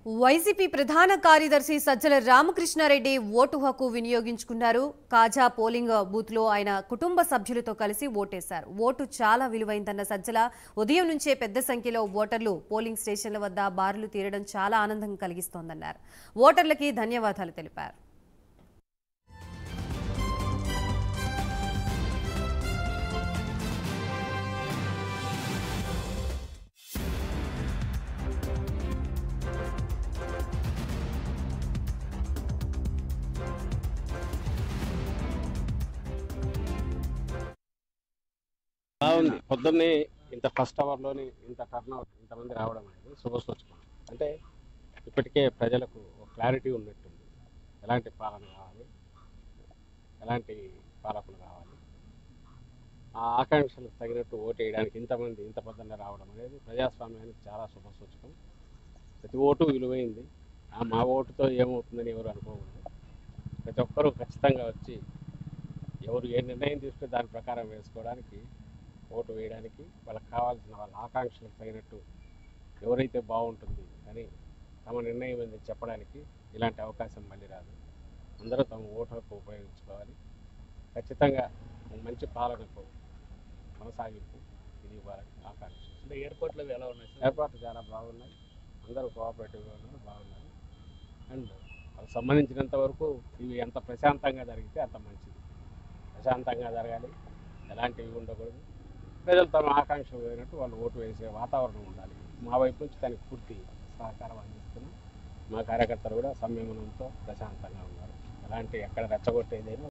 YCP ప్రధాన కార్యదర్శి Sajjala Ramakrishna Reddy vote హక్కు వినియోగించుకున్నారు. కాజా పోలింగ్ బూత్ లో ఆయన కుటుంబ సభ్యులతో కలిసి ఓటేశారు. ఓటు చాలా విలువైందన్న సజ్జల ఉదయం నుంచే పెద్ద సంఖ్యలో ఓటర్లు పోలింగ్ స్టేషన్ల వద్ద బారులు తీరడం చాలా ఆనందం కలిగిస్తోందన్నారు. ఓటర్లకి ధన్యవాదాలు తెలిపారు. బాగుంది. పొద్దున్నే ఇంత ఫస్ట్ అవర్లోని ఇంత టర్న్అవుట్ ఇంతమంది రావడం అనేది శుభసూచకం. అంటే ఇప్పటికే ప్రజలకు ఒక క్లారిటీ ఉన్నట్టుంది. ఎలాంటి పాలన కావాలి, ఎలాంటి పాలకులు కావాలి, ఆ ఆకాంక్షలకు తగినట్టు ఓటు వేయడానికి ఇంతమంది ఇంత పొద్దున్నే రావడం అనేది ప్రజాస్వామ్యానికి చాలా శుభసూచకం. ప్రతి ఓటు విలువైంది. మా ఓటుతో ఏమవుతుందని ఎవరు అనుకోకూడదు. ప్రతి ఒక్కరూ ఖచ్చితంగా వచ్చి ఎవరు ఏ నిర్ణయం తీసుకుంటే దాని ప్రకారం వేసుకోవడానికి, ఓటు వేయడానికి, వాళ్ళకి కావాల్సిన వాళ్ళ ఆకాంక్షలకు తగినట్టు ఎవరైతే బాగుంటుంది అని తమ నిర్ణయం ఏంది చెప్పడానికి ఇలాంటి అవకాశం మళ్ళీ రాదు. అందరూ తమ ఓటు హక్కు ఉపయోగించుకోవాలి. ఖచ్చితంగా మంచి పాలనకు కొనసాగింపు ఇది ఇవ్వాలని ఆకాంక్ష. అంటే ఎయిర్పోర్ట్లో ఎలా ఉన్నాయి సార్? ఏర్పాట్లు చాలా బాగున్నాయి. అందరూ కోఆపరేటివ్గా ఉన్నారు, బాగున్నారు. అండ్ వాళ్ళకి సంబంధించినంత వరకు ఇవి ఎంత ప్రశాంతంగా జరిగితే అంత మంచిది. ప్రశాంతంగా జరగాలి, ఎలాంటివి ఉండకూడదు. ప్రజలు తమ ఆకాంక్ష పోయినట్టు వాళ్ళు ఓటు వేసే వాతావరణం ఉండాలి. మా వైపు నుంచి దానికి పూర్తి సహకారం అందిస్తున్నాం. మా కార్యకర్తలు కూడా సంయమనంతో ప్రశాంతంగా ఉన్నారు. ఎలాంటి ఎక్కడ రెచ్చగొట్టేదేమో